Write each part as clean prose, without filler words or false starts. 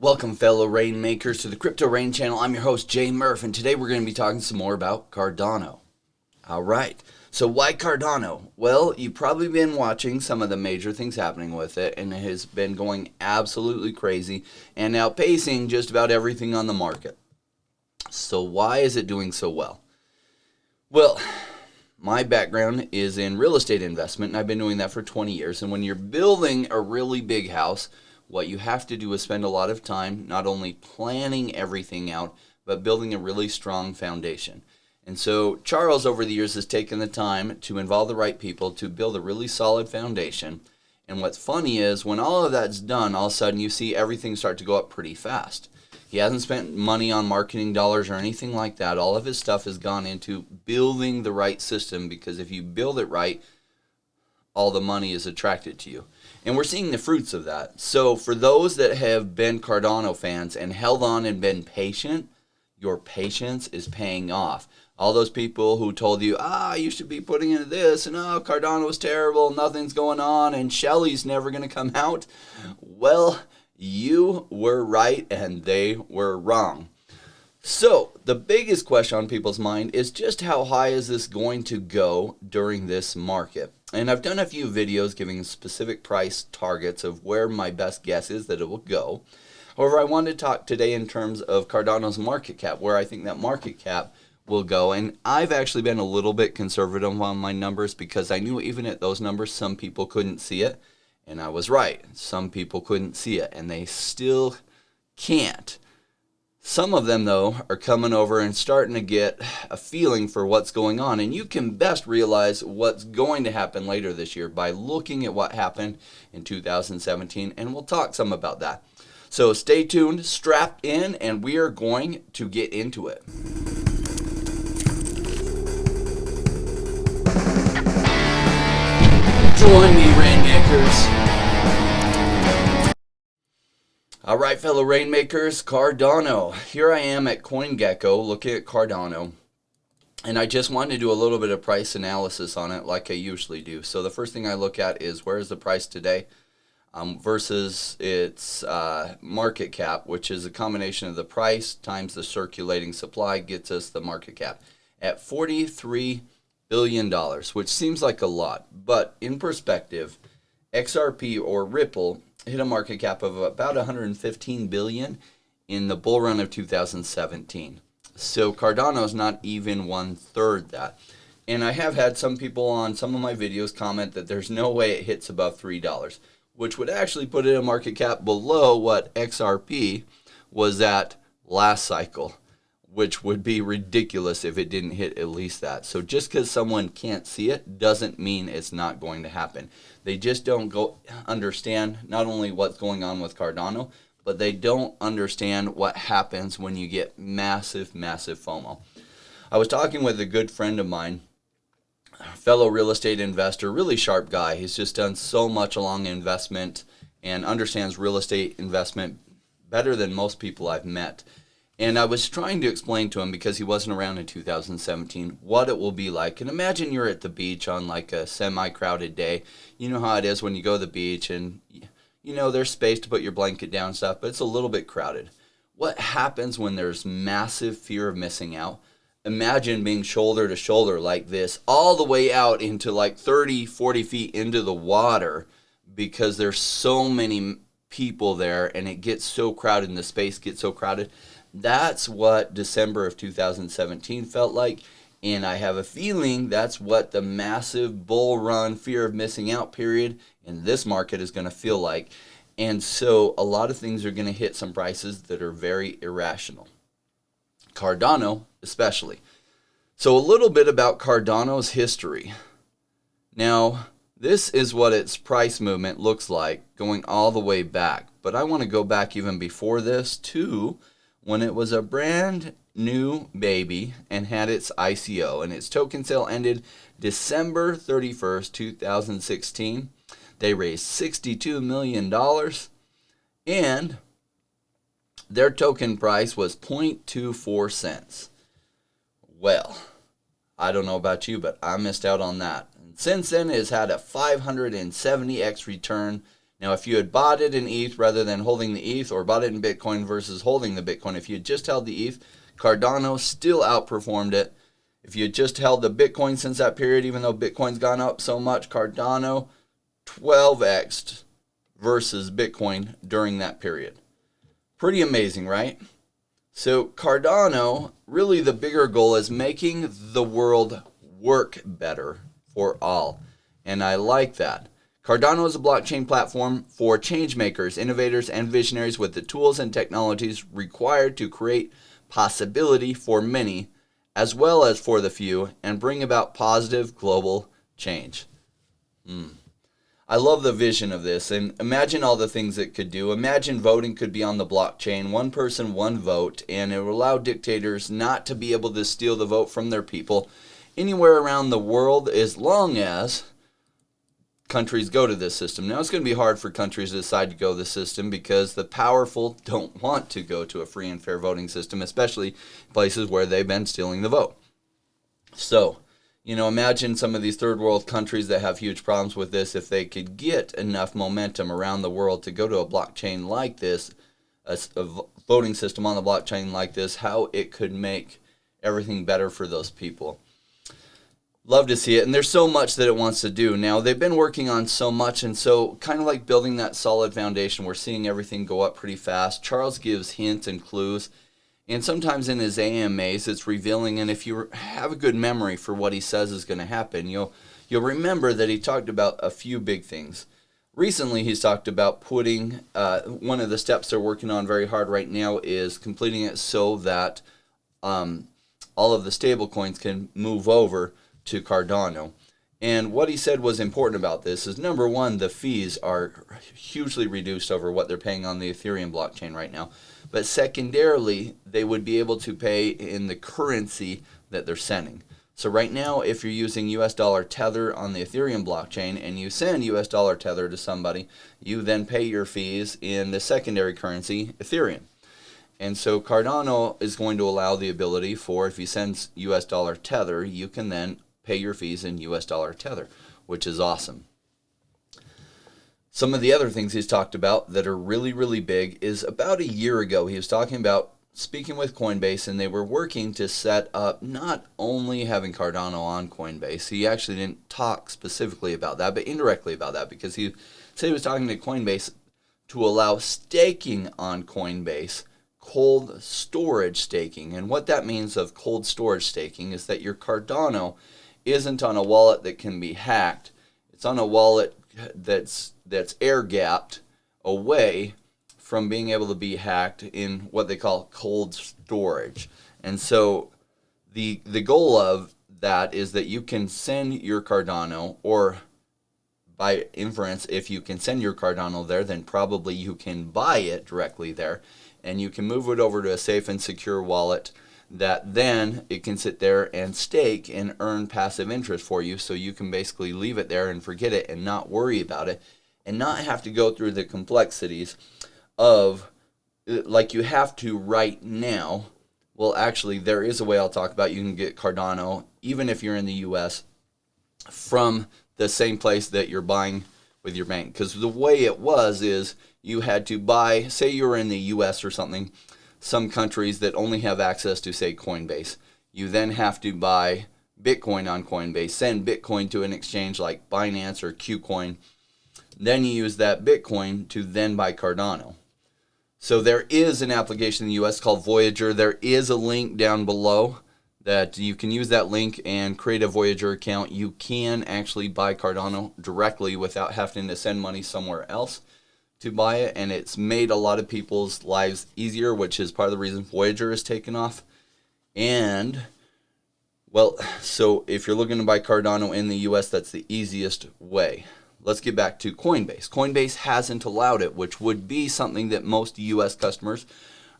Welcome, fellow rainmakers, to the Crypto Rain channel. I'm your host, Jay Murph, and today we're going to be talking some more about Cardano. All right, so why Cardano? Well, you've probably been watching some of the major things happening with it, and it has been going absolutely crazy and outpacing just about everything on the market. So why is it doing so well? Well, my background is in real estate investment, and I've been doing that for 20 years. And when you're building a really big house, what you have to do is spend a lot of time not only planning everything out, but building a really strong foundation. And so Charles, over the years, has taken the time to involve the right people to build a really solid foundation. And what's funny is when all of that's done, all of a sudden you see everything start to go up pretty fast. He hasn't spent money on marketing dollars or anything like that. All of his stuff has gone into building the right system, because if you build it right, all the money is attracted to you. And we're seeing the fruits of that. So for those that have been Cardano fans and held on and been patient, your patience is paying off. All those people who told you, you should be putting into this, and Cardano's terrible, nothing's going on, and Shelly's never going to come out. Well, you were right and they were wrong. So the biggest question on people's mind is just how high is this going to go during this market? And I've done a few videos giving specific price targets of where my best guess is that it will go. However, I want to talk today in terms of Cardano's market cap, where I think that market cap will go. And I've actually been a little bit conservative on my numbers, because I knew even at those numbers some people couldn't see it. And I was right. Some people couldn't see it, and they still can't. Some of them, though, are coming over and starting to get a feeling for what's going on. And you can best realize what's going to happen later this year by looking at what happened in 2017. And we'll talk some about that. So stay tuned, strap in, and we are going to get into it. Join me, Rainmakers. All right, fellow Rainmakers, Cardano. Here I am at CoinGecko looking at Cardano, and I just wanted to do a little bit of price analysis on it like I usually do. So the first thing I look at is where is the price today versus its market cap, which is a combination of the price times the circulating supply gets us the market cap at $43 billion, which seems like a lot. But in perspective, XRP or Ripple hit a market cap of about 115 billion in the bull run of 2017. So Cardano is not even 1/3 that. And I have had some people on some of my videos comment that there's no way it hits above $3, which would actually put it a market cap below what XRP was at last cycle, which would be ridiculous if it didn't hit at least that. So just because someone can't see it doesn't mean it's not going to happen. They just don't understand not only what's going on with Cardano, but they don't understand what happens when you get massive, massive FOMO. I was talking with a good friend of mine, a fellow real estate investor, really sharp guy. He's just done so much along investment and understands real estate investment better than most people I've met. And I was trying to explain to him, because he wasn't around in 2017, what it will be like. And imagine you're at the beach on like a semi-crowded day. You know how it is when you go to the beach and, there's space to put your blanket down and stuff, but it's a little bit crowded. What happens when there's massive fear of missing out? Imagine being shoulder to shoulder like this, all the way out into like 30, 40 feet into the water, because there's so many people there and it gets so crowded and the space gets so crowded. That's what December of 2017 felt like, and I have a feeling that's what the massive bull run fear of missing out period in this market is going to feel like. And so a lot of things are going to hit some prices that are very irrational. Cardano especially. So a little bit about Cardano's history. Now, this is what its price movement looks like going all the way back. But I want to go back even before this to when it was a brand new baby and had its ICO, and its token sale ended December 31st, 2016. They raised $62 million, and their token price was 0.24 cents. Well, I don't know about you, but I missed out on that. And since then, it has had a 570x return Now, if you had bought it in ETH rather than holding the ETH, or bought it in Bitcoin versus holding the Bitcoin, if you had just held the ETH, Cardano still outperformed it. If you had just held the Bitcoin since that period, even though Bitcoin's gone up so much, Cardano 12x'd versus Bitcoin during that period. Pretty amazing, right? So Cardano, really the bigger goal is making the world work better for all. And I like that. Cardano is a blockchain platform for change makers, innovators, and visionaries with the tools and technologies required to create possibility for many, as well as for the few, and bring about positive global change. I love the vision of this, and imagine all the things it could do. Imagine voting could be on the blockchain, one person, one vote, and it would allow dictators not to be able to steal the vote from their people anywhere around the world, as long as countries go to this system. Now, it's going to be hard for countries to decide to go to this system because the powerful don't want to go to a free and fair voting system, especially places where they've been stealing the vote. So, imagine some of these third world countries that have huge problems with this, if they could get enough momentum around the world to go to a blockchain like this, a voting system on the blockchain like this, how it could make everything better for those people. Love to see it, and there's so much that it wants to do. Now, they've been working on so much, and so kind of like building that solid foundation, we're seeing everything go up pretty fast. Charles gives hints and clues, and sometimes in his AMAs, it's revealing, and if you have a good memory for what he says is going to happen, you'll remember that he talked about a few big things. Recently, he's talked about putting, one of the steps they're working on very hard right now is completing it so that all of the stable coins can move over to Cardano. And what he said was important about this is, number one, the fees are hugely reduced over what they're paying on the Ethereum blockchain right now. But secondarily, they would be able to pay in the currency that they're sending. So right now, if you're using US dollar Tether on the Ethereum blockchain and you send US dollar Tether to somebody, you then pay your fees in the secondary currency, Ethereum. And so Cardano is going to allow the ability for, if you send US dollar Tether, you can then pay your fees in US dollar Tether, which is awesome. Some of the other things he's talked about that are really, really big is about a year ago, he was talking about speaking with Coinbase, and they were working to set up not only having Cardano on Coinbase. He actually didn't talk specifically about that, but indirectly about that, because he said he was talking to Coinbase to allow staking on Coinbase, cold storage staking. And what that means of cold storage staking is that your Cardano isn't on a wallet that can be hacked. It's on a wallet that's air gapped away from being able to be hacked in what they call cold storage. And so the goal of that is that you can send your Cardano, or by inference, if you can send your Cardano there, then probably you can buy it directly there, and you can move it over to a safe and secure wallet that then it can sit there and stake and earn passive interest for you, so you can basically leave it there and forget it and not worry about it and not have to go through the complexities of, like you have to right now. Well, actually, there is a way I'll talk about. You can get Cardano, even if you're in the U.S., from the same place that you're buying with your bank. Because the way it was is you had to buy, say you were in the U.S. or something, some countries that only have access to, say, Coinbase. You then have to buy Bitcoin on Coinbase, send Bitcoin to an exchange like Binance or Qcoin. Then you use that Bitcoin to then buy Cardano. So there is an application in the US called Voyager. There is a link down below that you can use that link and create a Voyager account. You can actually buy Cardano directly without having to send money somewhere else to buy it, and it's made a lot of people's lives easier, which is part of the reason Voyager has taken off. And, well, so if you're looking to buy Cardano in the US, that's the easiest way. Let's get back to Coinbase. Coinbase hasn't allowed it, which would be something that most US customers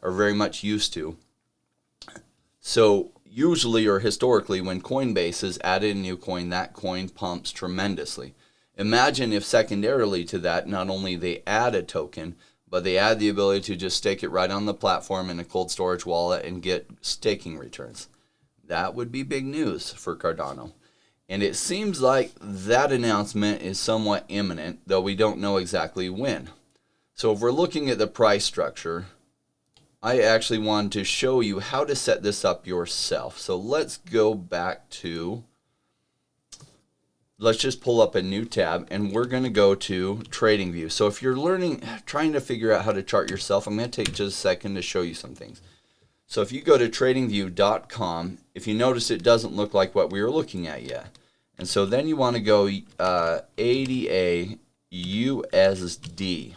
are very much used to. So usually or historically, when Coinbase has added a new coin, that coin pumps tremendously. Imagine if secondarily to that, not only they add a token, but they add the ability to just stake it right on the platform in a cold storage wallet and get staking returns. That would be big news for Cardano. And it seems like that announcement is somewhat imminent, though we don't know exactly when. So if we're looking at the price structure, I actually wanted to show you how to set this up yourself. So let's go back to, let's just pull up a new tab, and we're going to go to TradingView. So if you're trying to figure out how to chart yourself, I'm going to take just a second to show you some things. So if you go to tradingview.com, if you notice, it doesn't look like what we were looking at yet. And so then you want to go ADA USD.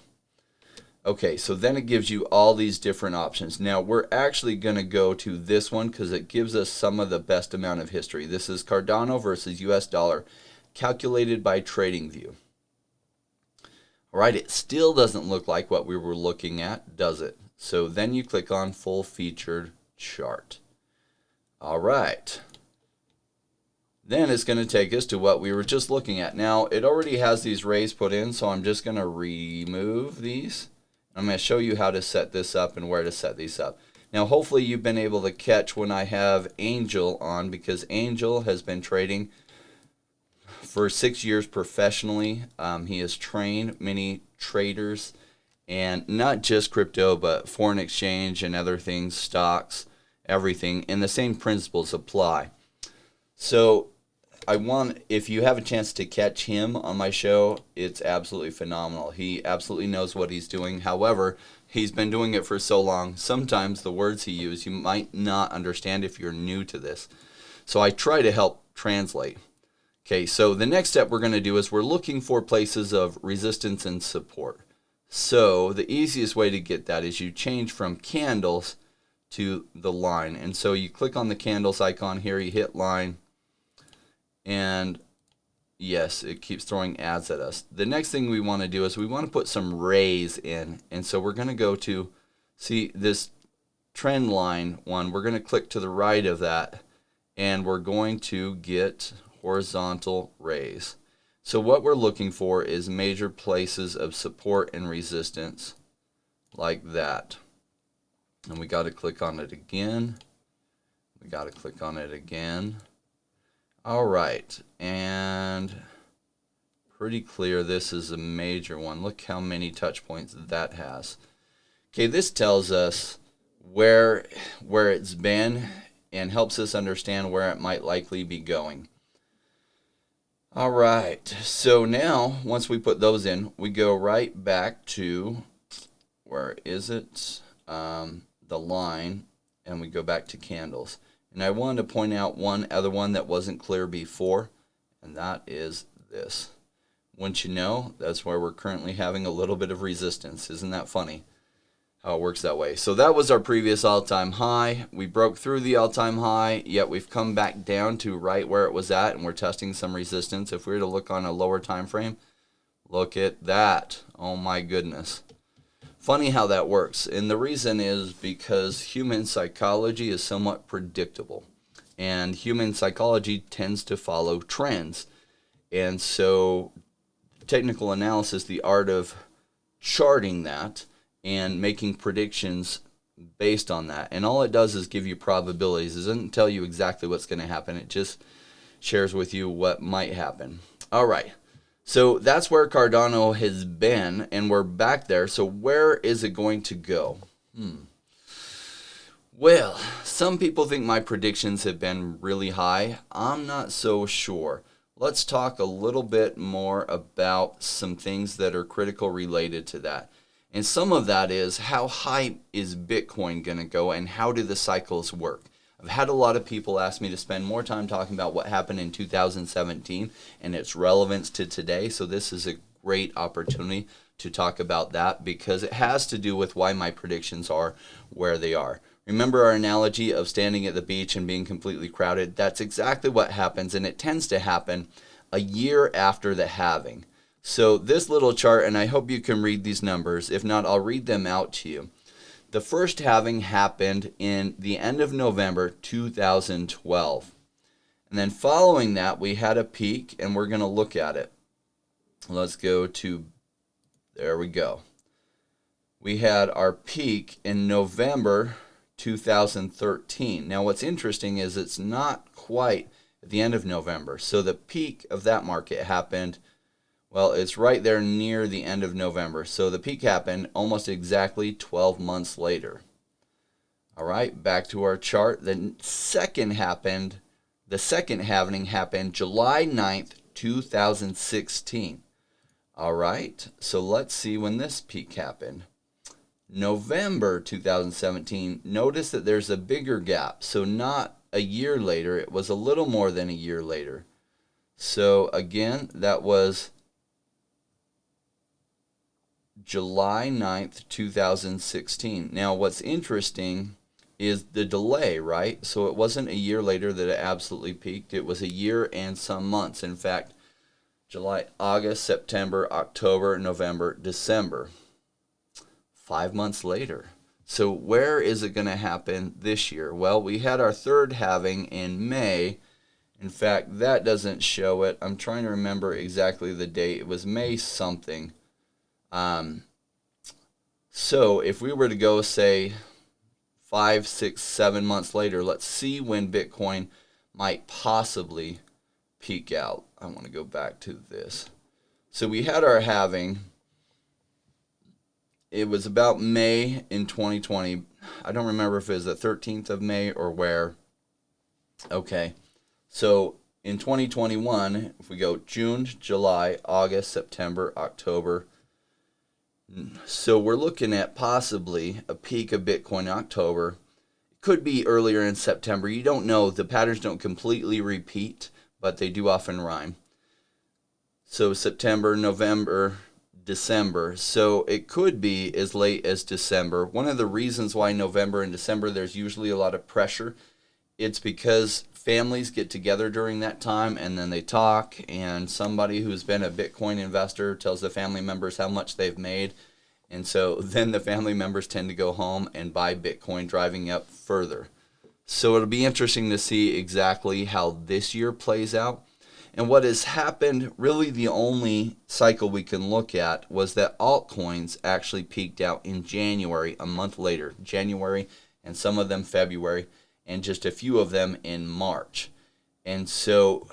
Okay, so then it gives you all these different options. Now we're actually going to go to this one because it gives us some of the best amount of history. This is Cardano versus US dollar calculated by TradingView. All right, it still doesn't look like what we were looking at, does it? So then you click on full featured chart. All right. Then it's going to take us to what we were just looking at. Now, it already has these rays put in, so I'm just going to remove these. I'm going to show you how to set this up and where to set these up. Now, hopefully you've been able to catch when I have Angel on, because Angel has been trading for 6 years professionally. He has trained many traders, and not just crypto, but foreign exchange and other things, stocks, everything, and the same principles apply. So if you have a chance to catch him on my show, it's absolutely phenomenal. He absolutely knows what he's doing. However, he's been doing it for so long, sometimes the words he uses you might not understand if you're new to this. So I try to help translate. Okay, so the next step we're going to do is we're looking for places of resistance and support. So the easiest way to get that is you change from candles to the line. And so you click on the candles icon here, you hit line, and yes, it keeps throwing ads at us. The next thing we want to do is we want to put some rays in. And so we're going to go to, see this trend line one, we're going to click to the right of that, and we're going to get horizontal rays. So what we're looking for is major places of support and resistance like that. And we got to click on it again. We got to click on it again. All right, and pretty clear this is a major one. Look how many touch points that has. Okay, this tells us where it's been and helps us understand where it might likely be going. All right, so now once we put those in, we go right back to, where is it? The line, and we go back to candles. And I wanted to point out one other one that wasn't clear before, and that is this. Wouldn't you know, that's where we're currently having a little bit of resistance. Isn't that funny how it works that way? So that was our previous all-time high. We broke through the all-time high, yet we've come back down to right where it was at, and we're testing some resistance. If we were to look on a lower time frame, look at that. Oh my goodness. Funny how that works, and the reason is because human psychology is somewhat predictable, and human psychology tends to follow trends. And so technical analysis, the art of charting that and making predictions based on that, and all it does is give you probabilities. It doesn't tell you exactly what's going to happen. It just shares with you what might happen. All right. So that's where Cardano has been, and we're back there. So where is it going to go? Well, some people think my predictions have been really high. I'm not so sure. Let's talk a little bit more about some things that are critical related to that. And some of that is, how high is Bitcoin going to go, and how do the cycles work? I've had a lot of people ask me to spend more time talking about what happened in 2017 and its relevance to today. So this is a great opportunity to talk about that, because it has to do with why my predictions are where they are. Remember our analogy of standing at the beach and being completely crowded? That's exactly what happens, and it tends to happen a year after the halving. So this little chart, and I hope you can read these numbers. If not, I'll read them out to you. The first halving happened in the end of November 2012. And then following that, we had a peak, and we're going to look at it. Let's go to, there we go. We had our peak in November 2013. Now what's interesting is it's not quite at the end of November. So the peak of that market happened, well, it's right there near the end of November. So the peak happened almost exactly 12 months later. All right, back to our chart. The second halving happened July 9th, 2016. All right, so let's see when this peak happened. November 2017. Notice that there's a bigger gap. So not a year later, it was a little more than a year later. So again, that was July 9th, 2016. Now, what's interesting is the delay, right? So it wasn't a year later that it absolutely peaked. It was a year and some months. In fact, July, August, September, October, November, December. 5 months later. So where is it going to happen this year? Well, we had our third halving in May. In fact, that doesn't show it. I'm trying to remember exactly the date. It was May something. So if we were to go, say, 5, 6, 7 months later, let's see when Bitcoin might possibly peak out. I want to go back to this. So we had our halving. It was about May in 2020. I don't remember if it was the 13th of May or where. Okay. So in 2021, if we go June, July, August, September, October. So we're looking at possibly a peak of Bitcoin in October. It could be earlier in September. You don't know. The patterns don't completely repeat, but they do often rhyme. So September, November, December. So it could be as late as December. One of the reasons why November and December there's usually a lot of pressure, it's because families get together during that time and then they talk, and somebody who's been a Bitcoin investor tells the family members how much they've made, and so then the family members tend to go home and buy Bitcoin, driving up further. So it'll be interesting to see exactly how this year plays out. And what has happened, really the only cycle we can look at, was that altcoins actually peaked out in January, a month later. January, and some of them February, and just a few of them in March. And so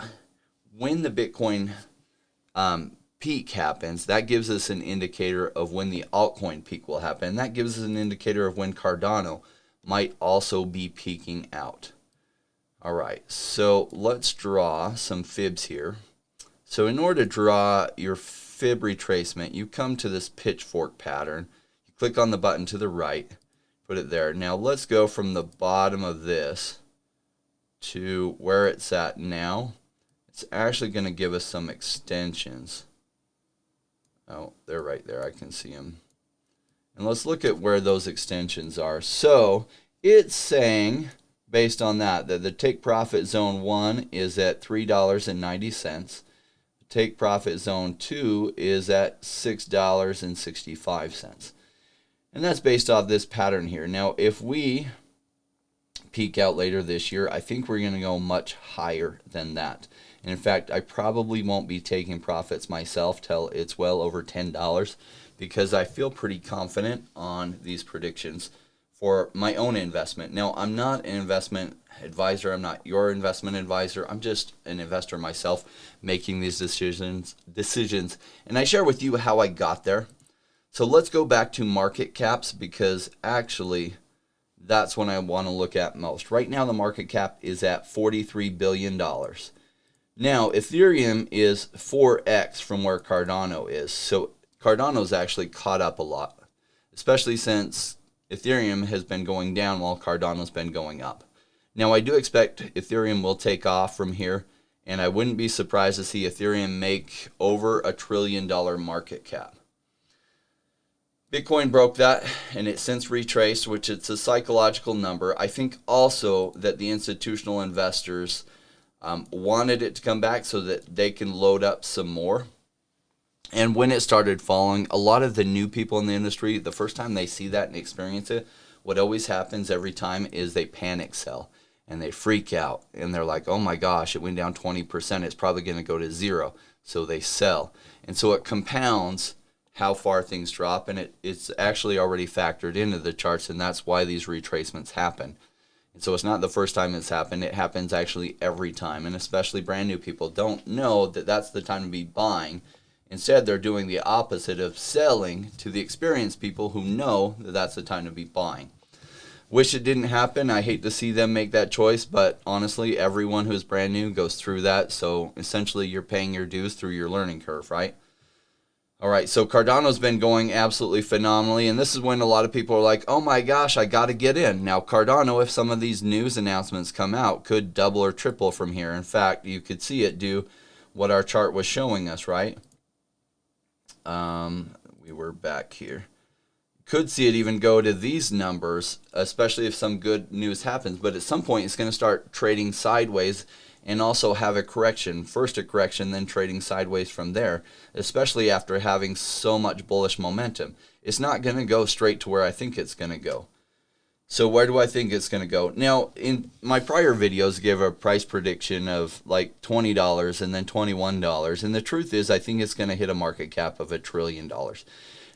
when the Bitcoin peak happens, that gives us an indicator of when the altcoin peak will happen. And that gives us an indicator of when Cardano might also be peaking out. All right, so let's draw some fibs here. So in order to draw your fib retracement, you come to this pitchfork pattern. You click on the button to the right, put it there. Now let's go from the bottom of this to where it's at now. It's actually going to give us some extensions. Oh, they're right there. I can see them. And let's look at where those extensions are. So it's saying, based on that the take profit zone 1 is at $3.90. The take profit zone 2 is at $6.65. And that's based off this pattern here. Now, if we peak out later this year, I think we're going to go much higher than that. And in fact, I probably won't be taking profits myself till it's well over $10, because I feel pretty confident on these predictions for my own investment. Now, I'm not an investment advisor. I'm not your investment advisor. I'm just an investor myself making these decisions. And I share with you how I got there. So let's go back to market caps, because actually that's what I want to look at most. Right now, the market cap is at $43 billion. Now, Ethereum is 4x from where Cardano is. So Cardano's actually caught up a lot, especially since Ethereum has been going down while Cardano's been going up. Now, I do expect Ethereum will take off from here, and I wouldn't be surprised to see Ethereum make over $1 trillion market cap. Bitcoin broke that, and it's since retraced, which it's a psychological number. I think also that the institutional investors wanted it to come back so that they can load up some more. And when it started falling, a lot of the new people in the industry, the first time they see that and experience it, what always happens every time is they panic sell and they freak out. And they're like, oh my gosh, it went down 20%. It's probably going to go to zero. So they sell. And so it compounds how far things drop. And it's actually already factored into the charts. And that's why these retracements happen. And so it's not the first time it's happened. It happens actually every time. And especially brand new people don't know that that's the time to be buying. Instead, they're doing the opposite of selling to the experienced people who know that that's the time to be buying. Wish it didn't happen. I hate to see them make that choice, but honestly, everyone who's brand new goes through that. So essentially, you're paying your dues through your learning curve, right? All right, so Cardano's been going absolutely phenomenally, and this is when a lot of people are like, oh my gosh, I got to get in. Now, Cardano, if some of these news announcements come out, could double or triple from here. In fact, you could see it do what our chart was showing us, right? We were back here. Could see it even go to these numbers, especially if some good news happens. But at some point, it's going to start trading sideways and also have a correction. First a correction, then trading sideways from there, especially after having so much bullish momentum. It's not going to go straight to where I think it's going to go. So where do I think it's going to go? Now, in my prior videos, give a price prediction of like $20 and then $21. And the truth is, I think it's going to hit a market cap of $1 trillion.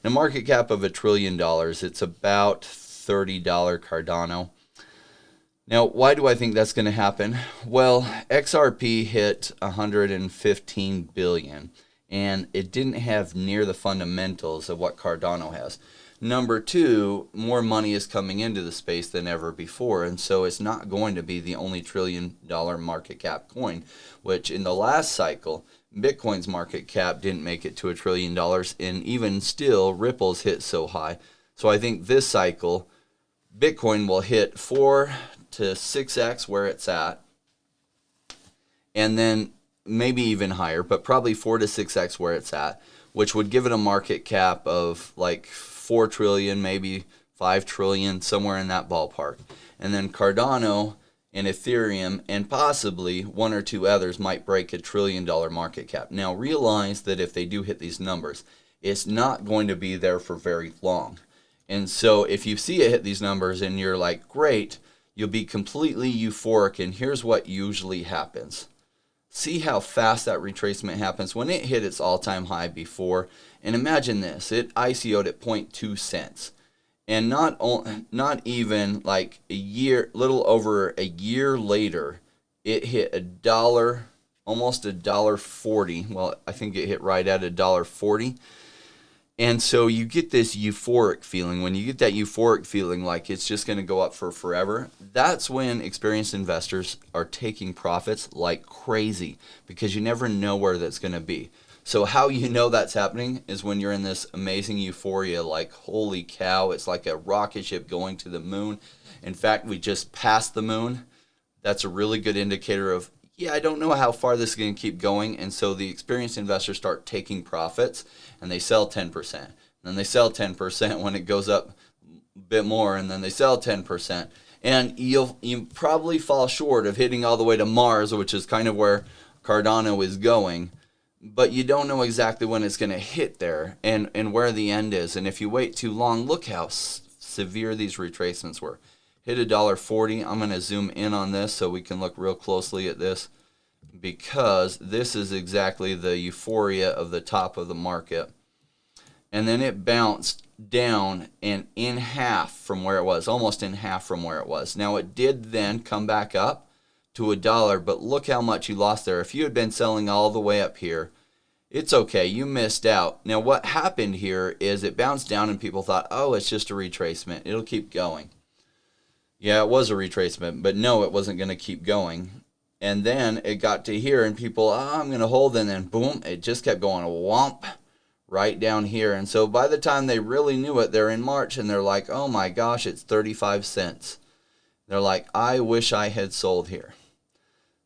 A market cap of $1 trillion, it's about $30 Cardano. Now, why do I think that's going to happen? Well, XRP hit 115 billion, and it didn't have near the fundamentals of what Cardano has. Number two, more money is coming into the space than ever before, and so it's not going to be the only $1 trillion market cap coin, which in the last cycle, Bitcoin's market cap didn't make it to $1 trillion, and even still, Ripple's hit so high. So I think this cycle, Bitcoin will hit 4 to 6x where it's at, and then maybe even higher, but probably 4 to 6x where it's at, which would give it a market cap of like 4 trillion, maybe 5 trillion, somewhere in that ballpark. And then Cardano and Ethereum and possibly one or two others might break $1 trillion market cap. Now realize that if they do hit these numbers, it's not going to be there for very long. And so if you see it hit these numbers and you're like, great, you'll be completely euphoric. And here's what usually happens. See how fast that retracement happens. When it hit its all-time high before, and imagine this, it ICO'd at 0.2 cents. And not even like a year, little over a year later, it hit $1, almost $1.40. Well, I think it hit right at $1.40. And so you get this euphoric feeling. When you get that euphoric feeling like it's just going to go up for forever, that's when experienced investors are taking profits like crazy, because you never know where that's going to be. So how you know that's happening is when you're in this amazing euphoria, like, holy cow, it's like a rocket ship going to the moon. In fact, we just passed the moon. That's a really good indicator of, yeah, I don't know how far this is going to keep going. And so the experienced investors start taking profits, and they sell 10%. And then they sell 10% when it goes up a bit more, and then they sell 10%. And you probably fall short of hitting all the way to Mars, which is kind of where Cardano is going. But you don't know exactly when it's going to hit there and where the end is. And if you wait too long, look how severe these retracements were. Hit $1.40. I'm going to zoom in on this so we can look real closely at this, because this is exactly the euphoria of the top of the market. And then it bounced down and in half from where it was, almost in half from where it was. Now it did then come back up to $1, but look how much you lost there. If you had been selling all the way up here, it's okay, you missed out. Now what happened here is it bounced down and people thought, oh, it's just a retracement, it'll keep going. Yeah, it was a retracement, but no, it wasn't going to keep going. And then it got to here and people, I'm going to hold, and then boom, it just kept going whomp right down here. And so by the time they really knew it, they're in March and they're like, oh my gosh, it's 35 cents. They're like, I wish I had sold here.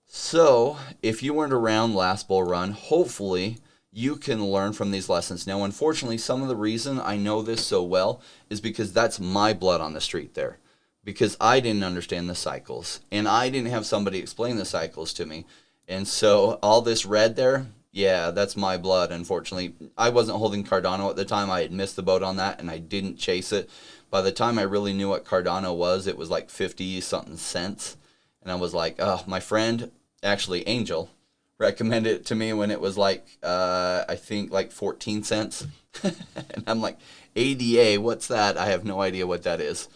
So if you weren't around last bull run, hopefully you can learn from these lessons. Now, unfortunately, some of the reason I know this so well is because that's my blood on the street there. Because I didn't understand the cycles, and I didn't have somebody explain the cycles to me. And so all this red there, yeah, that's my blood, unfortunately. I wasn't holding Cardano at the time. I had missed the boat on that, and I didn't chase it. By the time I really knew what Cardano was, it was like 50-something cents. And I was like, oh, my friend, actually Angel, recommended it to me when it was like, I think like 14 cents. And I'm like, ADA, what's that? I have no idea what that is.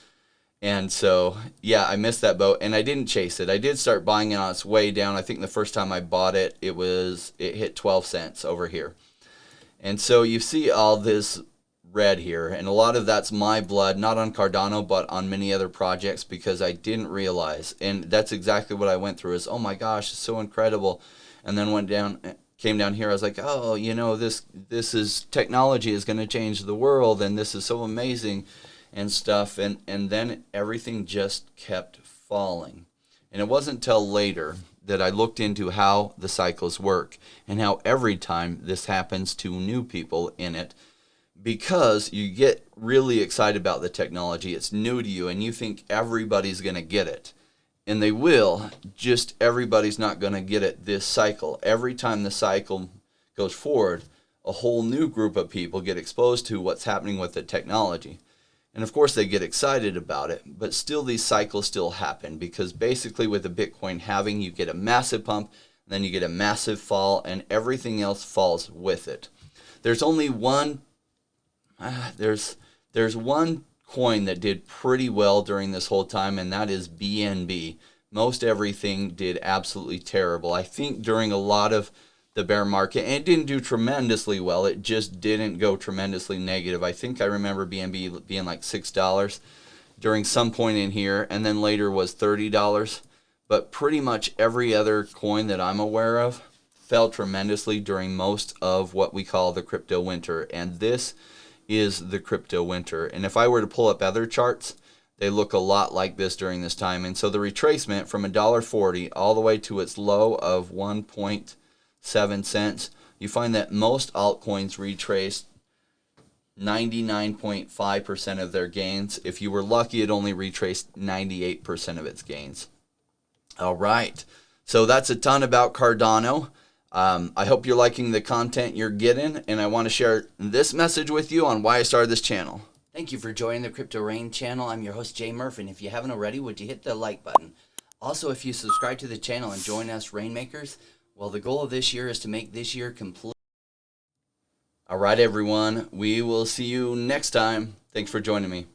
And so, yeah, I missed that boat, and I didn't chase it. I did start buying it on its way down. I think the first time I bought it, it hit 12 cents over here. And so you see all this red here, and a lot of that's my blood, not on Cardano, but on many other projects, because I didn't realize. And that's exactly what I went through is, oh my gosh, it's so incredible. And then came down here, I was like, oh, this is technology is going to change the world, and this is so amazing and stuff. And then everything just kept falling. And it wasn't until later that I looked into how the cycles work and how every time this happens to new people in it, because you get really excited about the technology, it's new to you, and you think everybody's going to get it. And they will, just everybody's not going to get it this cycle. Every time the cycle goes forward, a whole new group of people get exposed to what's happening with the technology. And of course they get excited about it, but still these cycles still happen, because basically with the Bitcoin halving, you get a massive pump, then you get a massive fall, and everything else falls with it. There's only one, there's one coin that did pretty well during this whole time, and that is BNB. Most everything did absolutely terrible. I think during a lot of the bear market, and it didn't do tremendously well. It just didn't go tremendously negative. I think I remember BNB being like $6 during some point in here, and then later was $30. But pretty much every other coin that I'm aware of fell tremendously during most of what we call the crypto winter. And this is the crypto winter. And if I were to pull up other charts, they look a lot like this during this time. And so the retracement from $1.40 all the way to its low of 1.7 cents, you find that most altcoins retraced 99.5% of their gains. If you were lucky, it only retraced 98% of its gains. All right, so that's a ton about Cardano. I hope you're liking the content you're getting, and I want to share this message with you on why I started this channel. Thank you for joining the Crypto Rain channel. I'm your host, Jay Murphy, and if you haven't already, would you hit the like button? Also, if you subscribe to the channel and join us Rainmakers, well, the goal of this year is to make this year complete. All right, everyone, we will see you next time. Thanks for joining me.